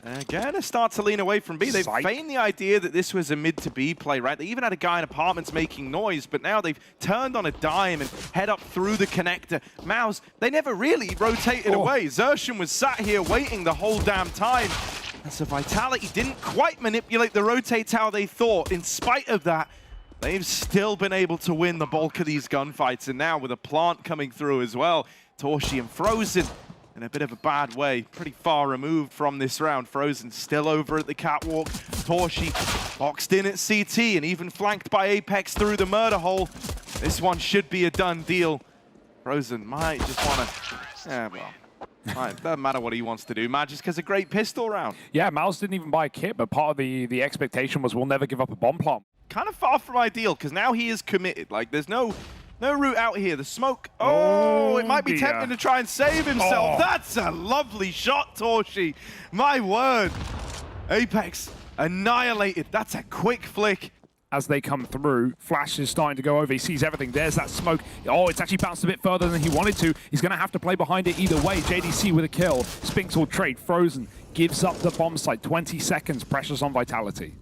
Again, it starts to lean away from B. They've feigned the idea that this was a mid to B play, right? They even had a guy in apartments making noise, but now they've turned on a dime and head up through the connector. MOUZ, they never really rotated away. Zershan was sat here waiting the whole damn time. And so Vitality didn't quite manipulate the rotates how they thought. In spite of that, they've still been able to win the bulk of these gunfights. And now with a plant coming through as well, Torshi and Frozen in a bit of a bad way, pretty far removed from this round. Frozen still over at the catwalk. Torshi boxed in at CT and even flanked by Apex through the murder hole. This one should be a done deal. Frozen might just want to, doesn't matter what he wants to do. Magic has a great pistol round. Yeah, MOUZ didn't even buy a kit, but part of the expectation was we'll never give up a bomb plant. Kind of far from ideal, because now he is committed. Like, there's no route out here. The smoke, it might be tempting to try and save himself. That's a lovely shot, Torshi. My word. Apex annihilated. That's a quick flick. As they come through, Flash is starting to go over. He sees everything. There's that smoke. Oh, it's actually bounced a bit further than he wanted to. He's going to have to play behind it either way. JDC with a kill. Spinks will trade. Frozen gives up the bomb site. 20 seconds. Pressure's on Vitality.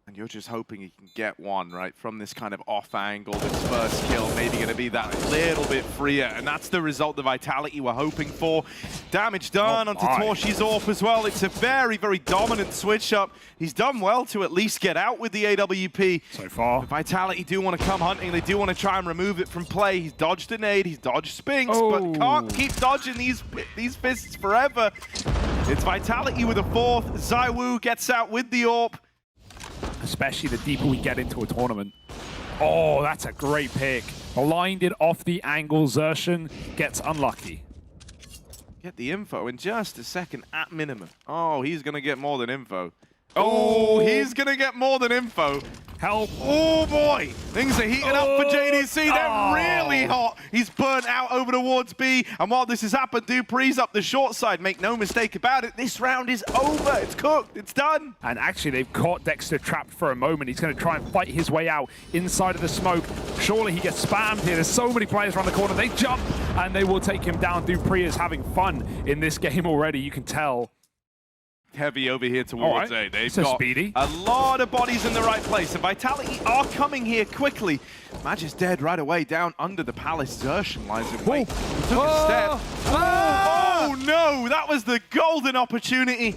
And you're just hoping he can get one, right, from this kind of off angle. This first kill maybe going to be that little bit freer. And that's the result the Vitality were hoping for. Damage done onto Torshi's AWP as well. It's a very, very dominant switch up. He's done well to at least get out with the AWP. So far. The Vitality do want to come hunting. They do want to try and remove it from play. He's dodged a nade. He's dodged Spinks, but can't keep dodging these fists forever. It's Vitality with a fourth. zywoo gets out with the AWP. Especially the deeper we get into a tournament. Oh, that's a great pick. Blinded off the angle. Zershan gets unlucky. Get the info in just a second at minimum. Oh, he's going to get more than info. Oh, he's going to get more than info. Help. Oh, boy. Things are heating up for JDC. They're really hot. He's burnt out over towards B. And while this has happened, Dupree's up the short side. Make no mistake about it. This round is over. It's cooked. It's done. And actually, they've caught Dexter trapped for a moment. He's going to try and fight his way out inside of the smoke. Surely he gets spammed here. There's so many players around the corner. They jump, and they will take him down. Dupree is having fun in this game already. You can tell. Heavy over here towards A. They've got speedy. A lot of bodies in the right place. And Vitality are coming here quickly. Magic's dead right away down under the palace. Zershan lies in wait. He took a step. Oh, no! That was the golden opportunity.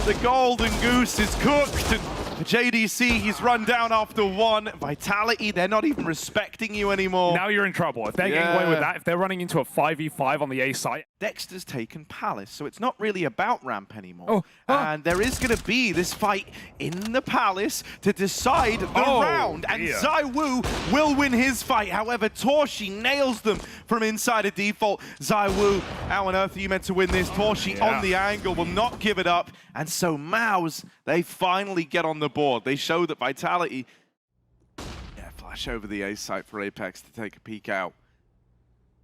The golden goose is cooked. And for JDC, he's run down after one. Vitality, they're not even respecting you anymore. Now you're in trouble. If they're getting away with that, if they're running into a 5v5 on the A site. Dexter's taken Palace, so it's not really about ramp anymore. And there is going to be this fight in the Palace to decide the round. And zywoo will win his fight. However, Torshi nails them from inside a default. zywoo, how on earth are you meant to win this? Torshi on the angle will not give it up. And so MOUZ, they finally get on the board. They show that Vitality, flash over the A site for Apex to take a peek out.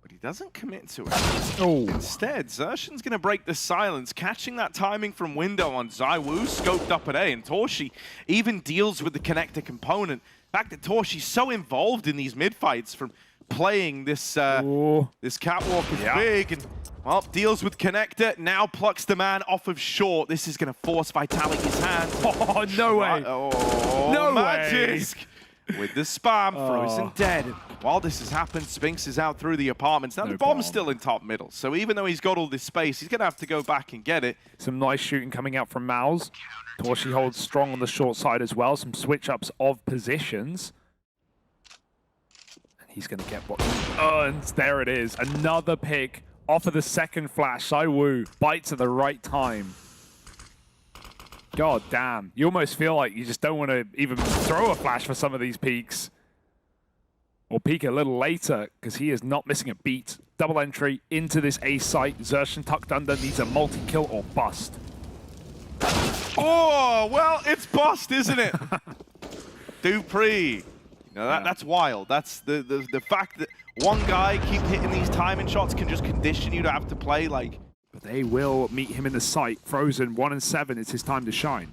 But he doesn't commit to it. Instead, Zershan's going to break the silence, catching that timing from window on zywoo, scoped up at A, and Torshi even deals with the connector component. The fact that Torshi's so involved in these mid-fights from playing this this catwalk is big, and well, deals with connector, now plucks the man off of short. This is going to force Vitality's hand. Oh, no way. No Magic with the spam, Frozen dead. While this has happened, Spinks is out through the apartments. Now the bomb's still in top middle, so even though he's got all this space, he's going to have to go back and get it. Some nice shooting coming out from MOUZ. Torshi holds strong on the short side as well. Some switch-ups of positions. And he's going to get what he earns. There it is. Another pick off of the second flash. zywoo bites at the right time. God damn. You almost feel like you just don't want to even throw a flash for some of these peaks. Or peek a little later, because he is not missing a beat. Double entry into this A site. Zershan tucked under, needs a multi-kill or bust. Oh, well, it's bust, isn't it? Dupree. That's wild. That's the fact that one guy keep hitting these timing shots can just condition you to have to play like... But they will meet him in the site. Frozen, 1 and 7. It's his time to shine.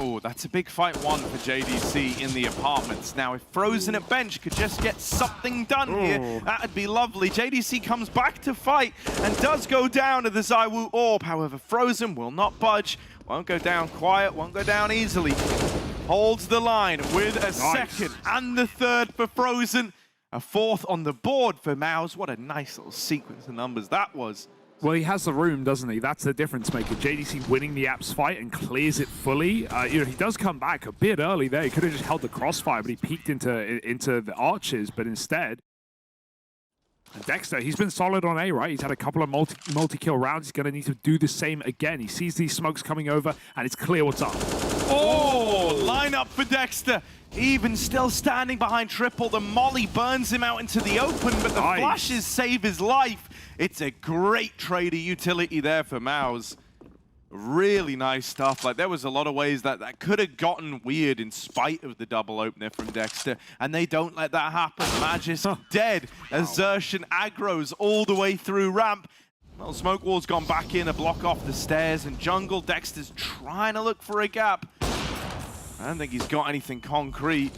Oh, that's a big fight one for JDC in the apartments. Now, if Frozen at bench could just get something done here, that'd be lovely. JDC comes back to fight and does go down to the zywoo orb. However, Frozen will not budge, won't go down quiet, won't go down easily. Holds the line with a second and the third for Frozen. A fourth on the board for MOUZ. What a nice little sequence of numbers that was. Well, he has the room, doesn't he? That's the difference maker. JDC winning the apps fight and clears it fully. He does come back a bit early there. He could have just held the crossfire, but he peeked into the arches. But instead, Dexter, he's been solid on A, right? He's had a couple of multi-kill rounds. He's going to need to do the same again. He sees these smokes coming over, and it's clear what's up. Oh, line up for Dexter. Even still standing behind triple, the molly burns him out into the open, but the flashes save his life. It's a great trader utility there for MOUZ. Really nice stuff. Like, there was a lot of ways that could have gotten weird in spite of the double opener from Dexter, and they don't let that happen. Magis dead as Xerxan aggroes all the way through ramp. Well, Smoke Wall's gone back in, a block off the stairs, and jungle, Dexter's trying to look for a gap. I don't think he's got anything concrete.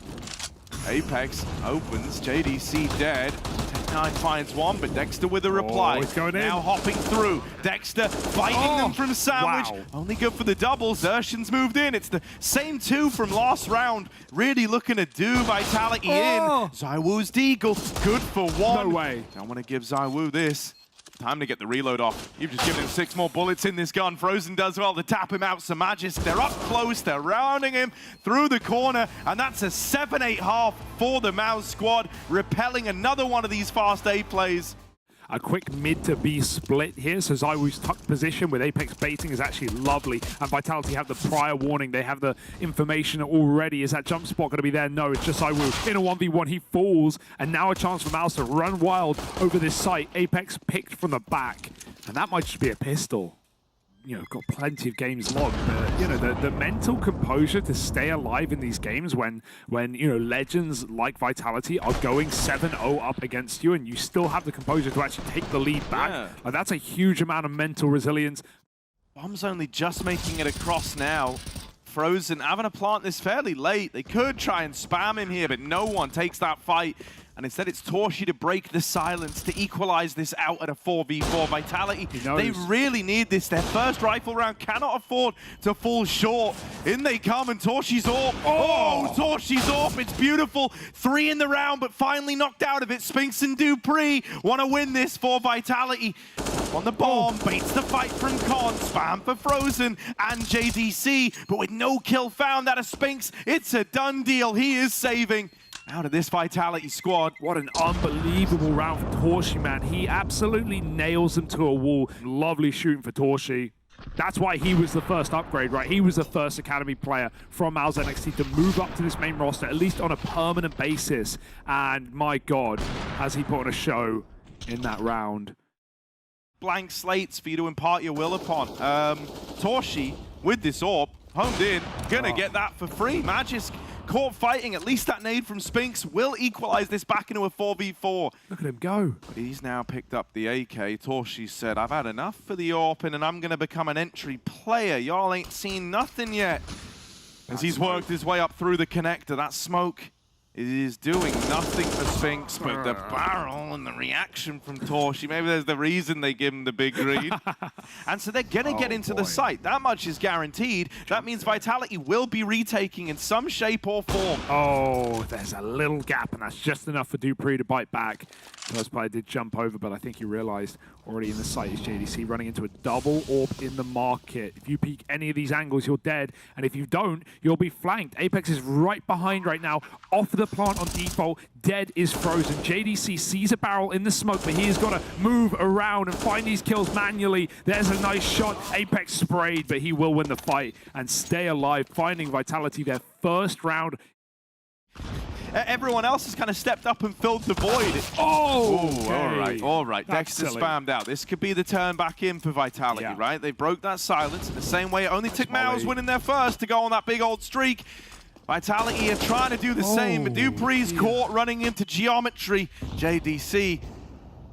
Apex opens, JDC dead. Tech9 finds one, but Dexter with a reply. He's going in. Now hopping through. Dexter fighting them from sandwich. Wow. Only good for the double. Xerxan's moved in. It's the same two from last round. Really looking to do Vitality in. zywoo's deagle, good for one. No way. I want to give zywoo this. Time to get the reload off. You've just given him 6 more bullets in this gun. Frozen does well to tap him out. So Magis, they're up close. They're rounding him through the corner. And that's a 7-8 half for the MOUZ squad, repelling another one of these fast A plays. A quick mid to B split here, so zywoo's tucked position with Apex baiting is actually lovely, and Vitality have the prior warning. They have the information already. Is that jump spot going to be there? No, it's just zywoo. In a 1v1, he falls, and now a chance for MOUZ to run wild over this site. Apex picked from the back, and that might just be a pistol. Got plenty of games logged, but the mental composure to stay alive in these games when legends like Vitality are going 7-0 up against you, and you still have the composure to actually take the lead back. Like, that's a huge amount of mental resilience. Bomb's only just making it across now. Frozen having to plant this fairly late. They could try and spam him here, but no one takes that fight. And instead it's Torshi to break the silence, to equalize this out at a 4v4. Vitality, they really need this. Their first rifle round cannot afford to fall short. In they come, and Torshi's AWP. Oh, Torshi's AWP, it's beautiful. 3 in the round, but finally knocked out of it. Spinks and Dupree want to win this for Vitality. On the bomb, baits the fight from Con, spam for Frozen and JDC, but with no kill found out of Spinks, it's a done deal. He is saving out of this Vitality squad. What an unbelievable round for Torshi, man. He absolutely nails them to a wall. Lovely shooting for Torshi. That's why he was the first upgrade, right? He was the first Academy player from MOUZ NXT to move up to this main roster, at least on a permanent basis. And my God, has he put on a show in that round. Blank slates for you to impart your will upon. Torshi, with this AWP, homed in, gonna get that for free. Magis caught fighting, at least that nade from Spinks will equalize this back into a 4v4. Look at him go. But he's now picked up the AK. Torshi said, I've had enough for the AWP, and I'm gonna become an entry player. Y'all ain't seen nothing yet. As he's worked his way up through the connector, that smoke is doing nothing for Spinks, but the barrel and the reaction from Torshi, maybe there's the reason they give him the big green. And so they're going to get into the site. That much is guaranteed. That means Vitality will be retaking in some shape or form. Oh, there's a little gap, and that's just enough for Dupree to bite back. First player did jump over, but I think he realized already in the site is JDC running into a double AWP in the market. If you peek any of these angles, you're dead. And if you don't, you'll be flanked. Apex is right behind right now, off the plant on default. Dead is Frozen. JDC sees a barrel in the smoke, but he has got to move around and find these kills manually. There's a nice shot. Apex sprayed, but he will win the fight and stay alive, finding Vitality their first round. Everyone else has kind of stepped up and filled the void. Okay. All right. Dexter spammed out. This could be the turn back in for Vitality, right? They broke that silence in the same way it only took MOUZ winning their first to go on that big old streak. Vitality are trying to do the same, but Dupree's caught running into geometry. JDC,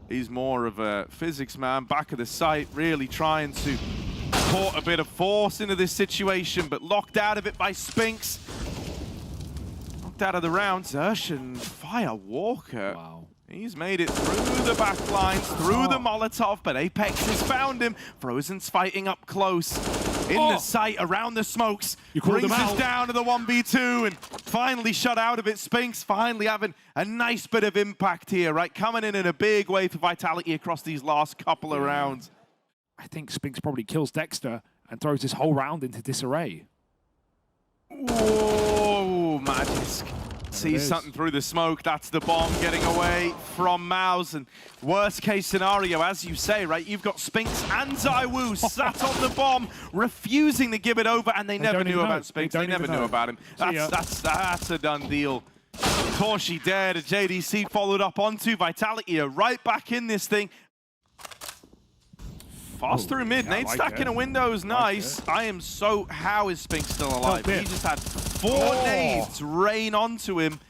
he's more of a physics man, back of the site, really trying to put a bit of force into this situation, but locked out of it by Spinks. Knocked out of the round. Zershan fire Walker. Wow. He's made it through the back lines, through the Molotov, but Apex has found him. Frozen's fighting up close. In the sight, around the smokes. Brings us down to the 1v2 and finally shut out of it. Spinks finally having a nice bit of impact here, right? Coming in a big way for Vitality across these last couple of rounds. I think Spinks probably kills Dexter and throws this whole round into disarray. Whoa, Magisk. Sees something through the smoke. That's the bomb getting away from MOUZ. And worst case scenario, as you say, right? You've got Spinks and zywoo sat on the bomb, refusing to give it over, and they never knew about Spinks. They never knew about him. That's a done deal. Torshi dead. JDC followed up onto Vitality are right back in this thing. Fast through mid, nade stack in a window is nice. I am so... How is Spinks still alive? He just had 4 nades rain onto him.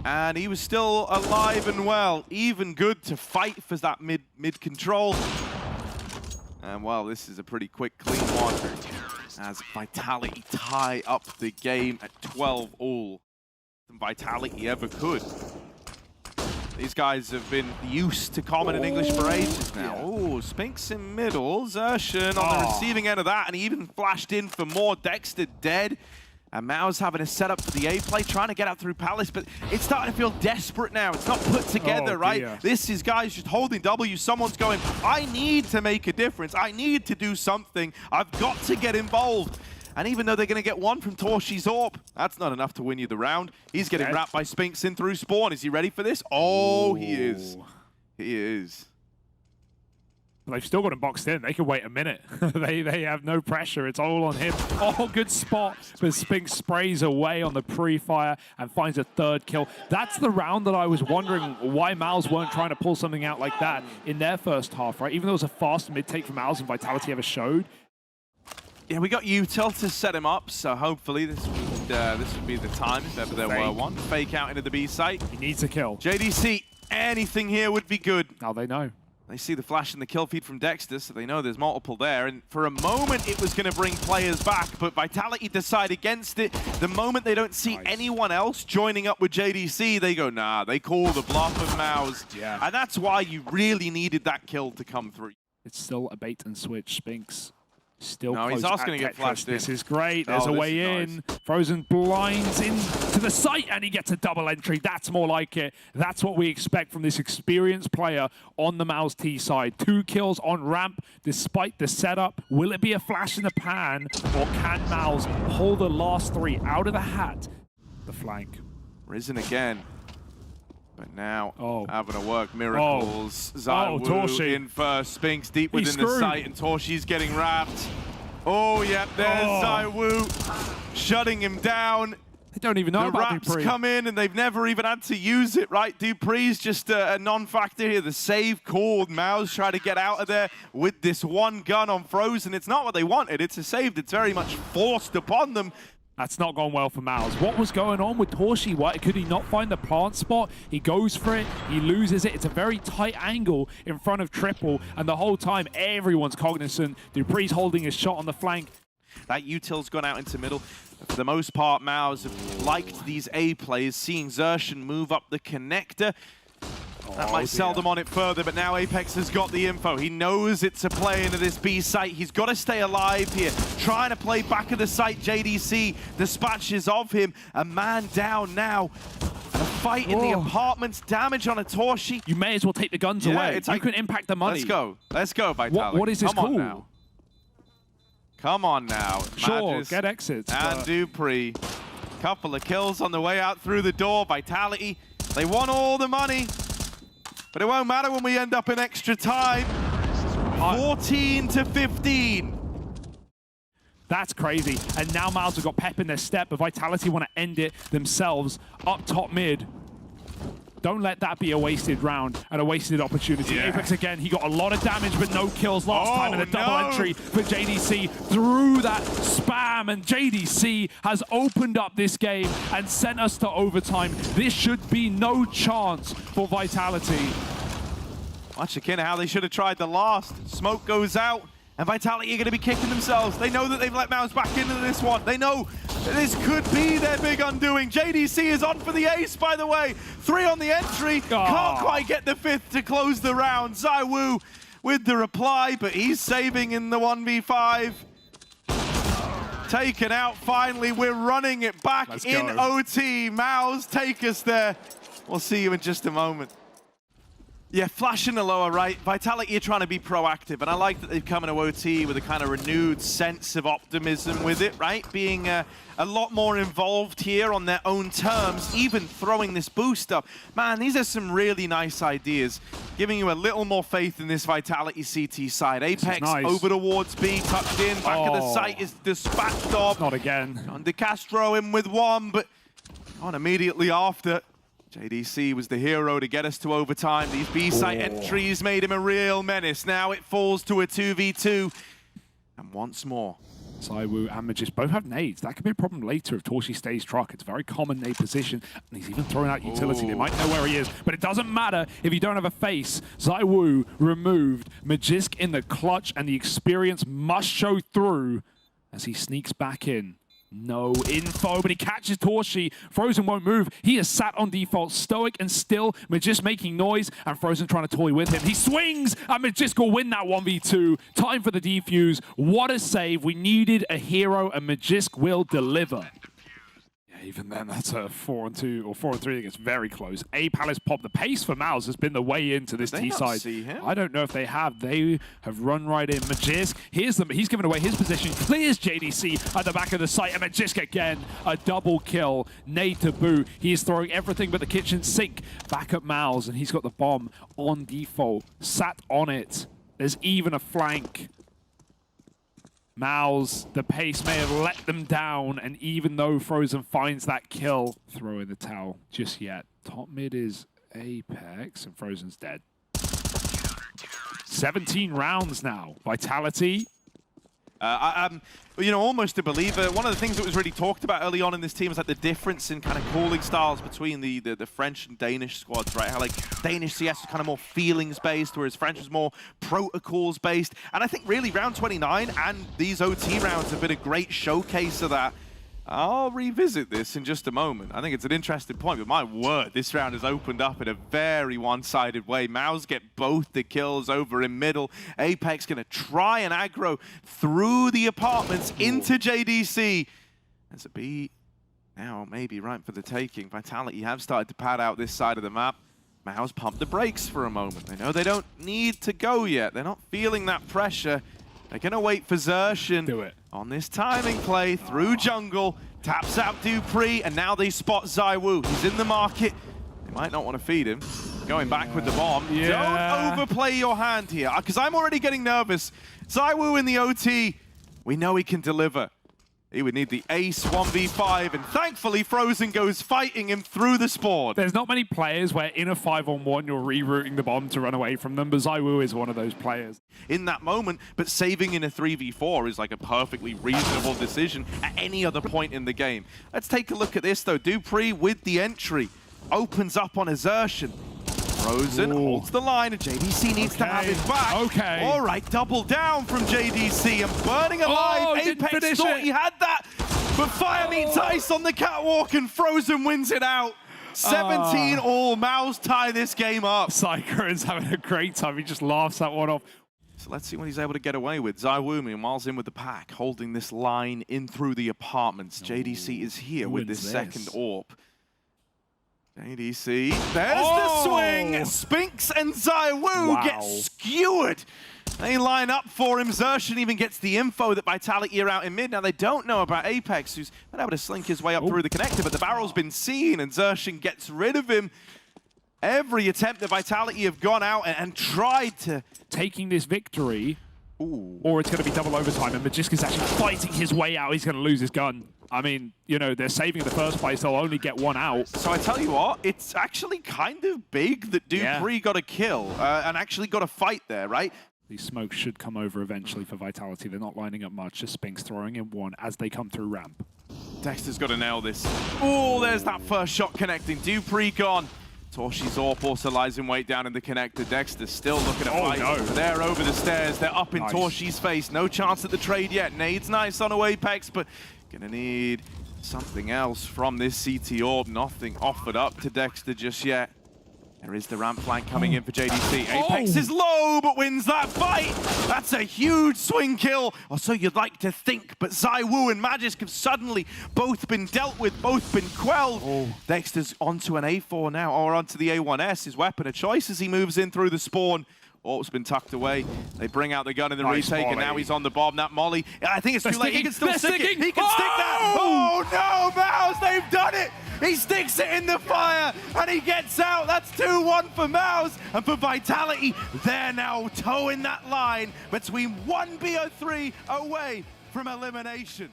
And he was still alive and well. Even good to fight for that mid control. And well, this is a pretty quick, clean one. As Vitality tie up the game at 12 all. Than Vitality ever could. These guys have been used to common in English for ages now. Oh, Spinks in middle. Zershan on the receiving end of that, and he even flashed in for more. Dexter dead. And MOUZ having a setup for the A play, trying to get out through Palace, but it's starting to feel desperate now. It's not put together, right? This is guys just holding W. Someone's going, I need to make a difference. I need to do something. I've got to get involved. And even though they're going to get one from Torshi's AWP, that's not enough to win you the round. He's getting wrapped by Spinks in through spawn. Is he ready for this? Oh, he is. He is. They've still got him boxed in. They can wait a minute. they have no pressure. It's all on him. Oh, good spot. But Spinks sprays away on the pre-fire and finds a 3rd kill. That's the round that I was wondering why MOUZ weren't trying to pull something out like that in their first half, right? Even though it was a fast mid-take from MOUZ and Vitality ever showed. Yeah, we got util to set him up, so hopefully this would be the time if ever there were one. Fake out into the B site. He needs a kill. JDC, anything here would be good. Now they know. They see the flash and the kill feed from Dexter, so they know there's multiple there. And for a moment, it was going to bring players back, but Vitality decide against it. The moment they don't see anyone else joining up with JDC, they go, nah, they call the bluff of MOUZ. And that's why you really needed that kill to come through. It's still a bait and switch. Spinks still no, he's also going to get flashed in. This is great. There's a way in. Nice. Frozen blinds into the site, and he gets a double entry. That's more like it. That's what we expect from this experienced player on the MOUZ T side. 2 kills on ramp, despite the setup. Will it be a flash in the pan, or can MOUZ pull the last 3 out of the hat? The flank. Risen again. But now, having to work miracles. zywoo in first. Spinks deep within the site, and Torshi's getting wrapped. Oh, yeah, there's zywoo shutting him down. They don't even know about wraps Dupree. Come in, and they've never even had to use it, right? Dupree's just a non-factor here. The save called. MOUZ try to get out of there with this one gun on Frozen. It's not what they wanted. It's a save that's very much forced upon them. That's not gone well for MOUZ. What was going on with Torshi? Why could he not find the plant spot? He goes for it, he loses it. It's a very tight angle in front of triple, and the whole time everyone's cognizant. Dupree's holding his shot on the flank. That util's gone out into middle. For the most part, MOUZ have liked these A plays, seeing Zershan move up the connector. That might sell them on it further, but now Apex has got the info. He knows it's a play into this B site. He's got to stay alive here. Trying to play back of the site. JDC dispatches of him. A man down now. A fight in the apartments. Damage on a Torshi. You may as well take the guns away. You can impact the money. Let's go. Let's go, Vitality. What is this call? Now. Come on now. Sure, Magis get exits. and Dupree. Couple of kills on the way out through the door. Vitality. They want all the money. But it won't matter when we end up in extra time. 14 to 15. That's crazy. And now MOUZ have got pep in their step, but Vitality want to end it themselves up top mid. Don't let that be a wasted round and a wasted opportunity. Apex again, he got a lot of damage, but no kills last time, and a double entry for JDC through that spam, and JDC has opened up this game and sent us to overtime. This should be no chance for Vitality. Much akin to how they should have tried the last. Smoke goes out, And Vitality are going to be kicking themselves. They know that they've let MOUZ back into this one. They know that this could be their big undoing. JDC is on for the ace, by the way. 3 on the entry. Can't quite get the 5th to close the round. zywoo with the reply, but he's saving in the 1v5. Taken out finally. We're running it back in OT. MOUZ, take us there. We'll see you in just a moment. Yeah, flash in the lower right. Vitality are trying to be proactive, and I like that they've come into OT with a kind of renewed sense of optimism with it, right? Being a lot more involved here on their own terms, even throwing this boost up. Man, these are some really nice ideas, giving you a little more faith in this Vitality CT side. Apex nice. over towards B, tucked in, back of the site is dispatched off. Not again. John De Castro in with 1, but on immediately after. JDC was the hero to get us to overtime. These B-site entries made him a real menace. Now it falls to a 2v2. And once more. zywoo and Magis both have nades. That could be a problem later if Torshi stays truck. It's a very common nade position. And he's even throwing out utility. They might know where he is. But it doesn't matter if you don't have a face. zywoo removed. Magisk in the clutch. And the experience must show through as he sneaks back in. No info, but he catches Torshi. Frozen won't move. He is sat on default, stoic and still. Magisk making noise, and Frozen trying to toy with him. He swings, and Magisk will win that 1v2. Time for the defuse. What a save. We needed a hero, and Magisk will deliver. Even then, that's a 4-2 or 4-3 that gets very close. A Palace pop. The pace for MOUZ has been the way into this T side. I don't know if they have. They have run right in. Magisk, here's them. He's given away his position. Clears JDC at the back of the site. And Magisk again, a double kill. Nade to boot. He is throwing everything but the kitchen sink back at MOUZ, and he's got the bomb on default. Sat on it. There's even a flank. MOUZ, the pace may have let them down, and even though Frozen finds that kill, throw in the towel just yet. Top mid is Apex, and Frozen's dead. 17 rounds now. Vitality. You know, almost a believer. One of the things that was really talked about early on in this team is like the difference in kind of calling styles between the French and Danish squads, right? How like Danish CS was kind of more feelings-based, whereas French was more protocols-based. And I think really round 29 and these OT rounds have been a great showcase of that. I'll revisit this in just a moment. I think it's an interesting point, but my word, this round has opened up in a very one-sided way. MOUZ get both the kills over in middle. Apex gonna try and aggro through the apartments into JDC. There's a B now maybe right for the taking. Vitality have started to pad out this side of the map. MOUZ pumped the brakes for a moment. They know they don't need to go yet. They're not feeling that pressure. They're gonna wait for Zershin on this timing play through jungle, taps out Dupree, and now they spot zywoo. He's in the market. They might not want to feed him. Going back with the bomb. Don't overplay your hand here, because I'm already getting nervous. zywoo in the OT, we know he can deliver. He would need the ace 1v5, and thankfully Frozen goes fighting him through the spawn. There's not many players where in a 5-on-1 you're rerouting the bomb to run away from them, but zywoo is one of those players. In that moment, but saving in a 3v4 is like a perfectly reasonable decision at any other point in the game. Let's take a look at this though. Dupree with the entry, opens up on Zershin. Frozen holds the line, and JDC needs to have his back. All right, double down from JDC, and burning alive. Apex thought he had that, but fire meets ice on the catwalk, and Frozen wins it out. 17 all. MOUZ tie this game up. Psycho is having a great time. He just laughs that one off. So let's see what he's able to get away with. zywoo, meanwhile, in with the pack, holding this line in through the apartments. JDC is here with this second AWP. JDC, there's the swing! Spinks and zywoo get skewered. They line up for him. Zershin even gets the info that Vitality are out in mid. Now, they don't know about Apex, who's been able to slink his way up through the connector, but the barrel's been seen, and Zershin gets rid of him. Every attempt that Vitality have gone out and tried to... Taking this victory, or it's going to be double overtime, and Magisk is actually fighting his way out. He's going to lose his gun. I mean, you know, they're saving in the first place. They'll only get one out. So I tell you what, it's actually kind of big that Dupree got a kill and actually got a fight there, right? These smokes should come over eventually for Vitality. They're not lining up much. Just Spinks throwing in one as they come through ramp. Dexter's got to nail this. Oh, there's that first shot connecting. Dupree gone. Torshi's AWP also lies in wait down in the connector. Dexter still looking at fight. No. They're over the stairs. They're up in Nice. Torshi's face. No chance at the trade yet. Nade's nice on Apex, but gonna need something else from this CT AWP. Nothing offered up to Dexter just yet. There is the ramp flank coming in for JDC. Apex is low, but wins that fight. That's a huge swing kill, or so you'd like to think. But zywoo and Magisk have suddenly both been dealt with, both been quelled. Dexter's onto an A4 now, or onto the A1S, his weapon of choice as he moves in through the spawn. AWP's been tucked away. They bring out the gun in the retake, and now he's on the bomb. That molly, I think it's too late. He can still stick it. He can stick that. Oh no, MOUZ, they've done it. He sticks it in the fire, and he gets out. That's 2-1 for MOUZ. And for Vitality, they're now towing that line between 1 BO3 away from elimination.